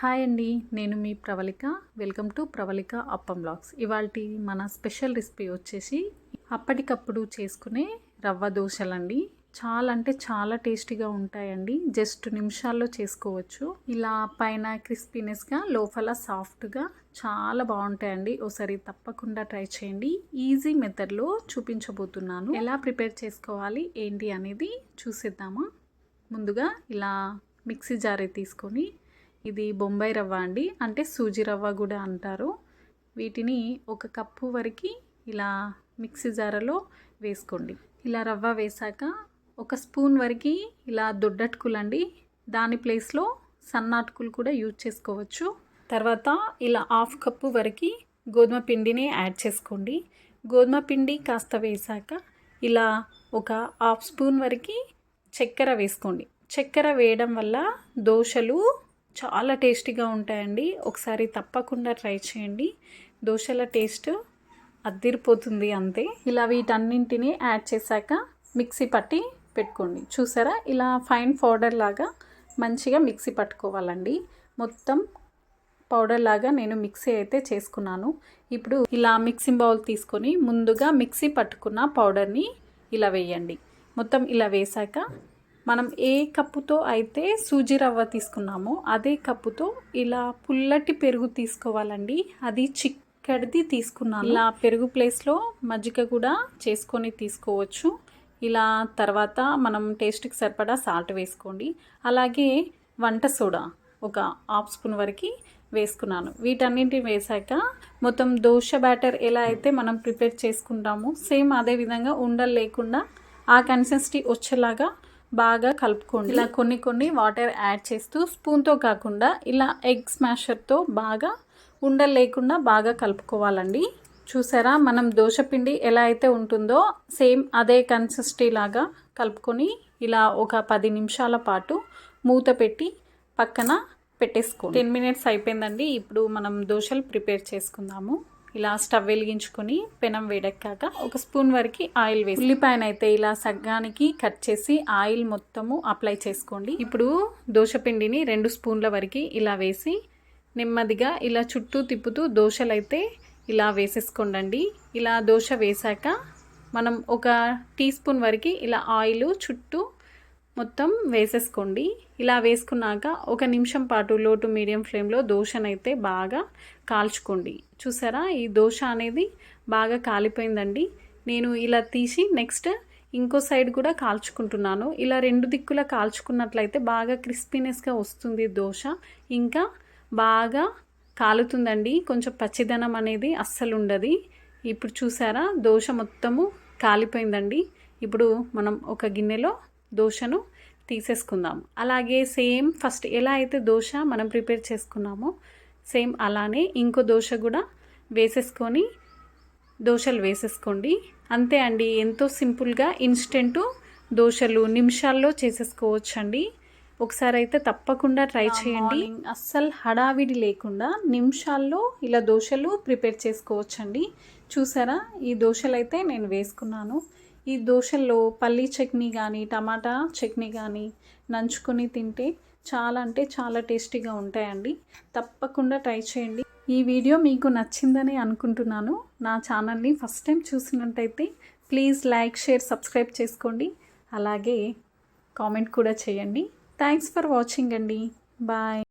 Hi అండి, నేను మీ ప్రవళిక. వెల్కమ్ టు ప్రవళిక అప్పం బ్లాగ్స్. ఇవాల్టి మన స్పెషల్ రెసిపీ వచ్చేసి అప్పటికప్పుడు చేసుకునే రవ్వ దోశలండి. చాలా అంటే చాలా టేస్టీగా ఉంటాయండి. జస్ట్ నిమిషాల్లో చేసుకోవచ్చు. ఇలా పైన క్రిస్పీనెస్గా లోపల సాఫ్ట్గా చాలా బాగుంటాయండి. ఒకసారి తప్పకుండా ట్రై చేయండి. ఈజీ మెథడ్లో చూపించబోతున్నాను. ఎలా ప్రిపేర్ చేసుకోవాలి ఏంటి అనేది చూసేద్దామా. ముందుగా ఇలా మిక్సీ జార్ తీసుకొని, ఇది బొంబాయి రవ్వ అండి, అంటే సూజీ రవ్వ కూడా అంటారు. వీటిని ఒక కప్పు వరకు ఇలా మిక్సీ జారలో వేసుకోండి. ఇలా రవ్వ వేసాక ఒక స్పూన్ వరకు ఇలా దొడ్డటుకులు అండి, దాని ప్లేస్లో సన్నాటుకులు కూడా యూజ్ చేసుకోవచ్చు. తర్వాత ఇలా హాఫ్ కప్పు వరకు గోధుమ పిండిని యాడ్ చేసుకోండి. గోధుమ పిండి కాస్త వేసాక ఇలా ఒక హాఫ్ స్పూన్ వరకు చక్కెర వేసుకోండి. చక్కెర వేయడం వల్ల దోశలు చాలా టేస్టీగా ఉంటాయండి. ఒకసారి తప్పకుండా ట్రై చేయండి. దోశల టేస్ట్ అద్దిరిపోతుంది అంతే. ఇలా వీటన్నింటినీ యాడ్ చేశాక మిక్సీ పట్టి పెట్టుకోండి. చూసారా, ఇలా ఫైన్ పౌడర్ లాగా మంచిగా మిక్సీ పట్టుకోవాలండి. మొత్తం పౌడర్ లాగా నేను మిక్సీ అయితే చేసుకున్నాను. ఇప్పుడు ఇలా మిక్సింగ్ బౌల్ తీసుకొని ముందుగా మిక్సీ పట్టుకున్న పౌడర్ని ఇలా వేయండి. మొత్తం ఇలా వేసాక మనం ఏ కప్పుతో అయితే సూజీ రవ్వ తీసుకున్నామో అదే కప్పుతో ఇలా పుల్లటి పెరుగు తీసుకోవాలండి. అది చిక్కడిది తీసుకున్నాను. ఇలా పెరుగు ప్లేస్లో మజ్జిగ కూడా చేసుకొని తీసుకోవచ్చు. ఇలా తర్వాత మనం టేస్ట్కి సరిపడా సాల్ట్ వేసుకోండి. అలాగే వంట సోడా ఒక హాఫ్ స్పూన్ వరకు వేసుకున్నాను. వీటన్నింటిని వేసాక మొత్తం దోశ బ్యాటర్ ఎలా అయితే మనం ప్రిపేర్ చేసుకుంటామో సేమ్ అదే విధంగా ఉండలు లేకుండా ఆ కన్సిస్టెన్సీ వచ్చేలాగా బాగా కలుపుకోండి. ఇలా కొన్ని వాటర్ యాడ్ చేస్తూ స్పూన్తో కాకుండా ఇలా ఎగ్ స్మాషర్తో బాగా ఉండలు లేకుండా బాగా కలుపుకోవాలండి. చూసారా, మనం దోశ పిండి ఎలా అయితే ఉంటుందో సేమ్ అదే కన్సిస్టెన్సీ లాగా కలుపుకొని ఇలా ఒక 10 నిమిషాల పాటు మూత పెట్టి పక్కన పెట్టేసుకోండి. 10 మినిట్స్ అయిపోయిందండి. ఇప్పుడు మనం దోశలు ప్రిపేర్ చేసుకుందాము. ఇలా స్టవ్ వెలిగించుకొని పెనం వేడెక్కాక ఒక స్పూన్ వరకు ఆయిల్ వేసి ఉల్లిపాయను అయితే ఇలా సగ్గానికి కట్ చేసి ఆయిల్ మొత్తము అప్లై చేసుకోండి. ఇప్పుడు దోశ పిండిని 2 స్పూన్ల వరకు ఇలా వేసి నెమ్మదిగా ఇలా చుట్టూ తిప్పుతూ దోశలు అయితే ఇలా వేసేసుకోండి. ఇలా దోశ వేసాక మనం ఒక టీ స్పూన్ వరకు ఇలా ఆయిల్ చుట్టూ మొత్తం వేసేసుకోండి. ఇలా వేసుకున్నాక 1 నిమిషం పాటు లో టు మీడియం ఫ్లేమ్లో దోశనైతే బాగా కాల్చుకోండి. చూసారా, ఈ దోశ అనేది బాగా కాలిపోయిందండి. నేను ఇలా తీసి నెక్స్ట్ ఇంకో సైడ్ కూడా కాల్చుకుంటున్నాను. ఇలా 2 దిక్కులా కాల్చుకున్నట్లయితే బాగా క్రిస్పీనెస్గా వస్తుంది దోశ. ఇంకా బాగా కాలుతుందండి. కొంచెం పచ్చిదనం అనేది అస్సలు ఉండదు. ఇప్పుడు చూసారా, దోశ మొత్తము కాలిపోయిందండి. ఇప్పుడు మనం ఒక గిన్నెలో దోశను తీసేసుకుందాం. అలాగే సేమ్ ఫస్ట్ ఎలా అయితే దోశ మనం ప్రిపేర్ చేసుకున్నామో సేమ్ అలానే ఇంకో దోశ కూడా వేసేసుకొని దోశలు వేసేసుకోండి. అంతే అండి, ఎంతో సింపుల్గా ఇన్స్టెంట్ దోశలు నిమిషాల్లో చేసేసుకోవచ్చు అండి. ఒకసారి అయితే తప్పకుండా ట్రై చేయండి. అస్సలు హడావిడి లేకుండా నిమిషాల్లో ఇలా దోశలు ప్రిపేర్ చేసుకోవచ్చండి. చూసారా, ఈ దోశలు అయితే నేను వేసుకున్నాను. ఈ దోశల్లో పల్లీ చట్నీ కానీ టమాటా చట్నీ కానీ నంచుకొని తింటే చాలా అంటే చాలా టేస్టీగా ఉంటాయండి. తప్పకుండా ట్రై చేయండి. ఈ వీడియో మీకు నచ్చిందని అనుకుంటున్నాను. నా ఛానల్ని ఫస్ట్ టైం చూసినట్టయితే ప్లీజ్ లైక్, షేర్, సబ్స్క్రైబ్ చేసుకోండి. అలాగే కామెంట్ కూడా చేయండి. థ్యాంక్స్ ఫర్ వాచింగ్ అండి. బాయ్.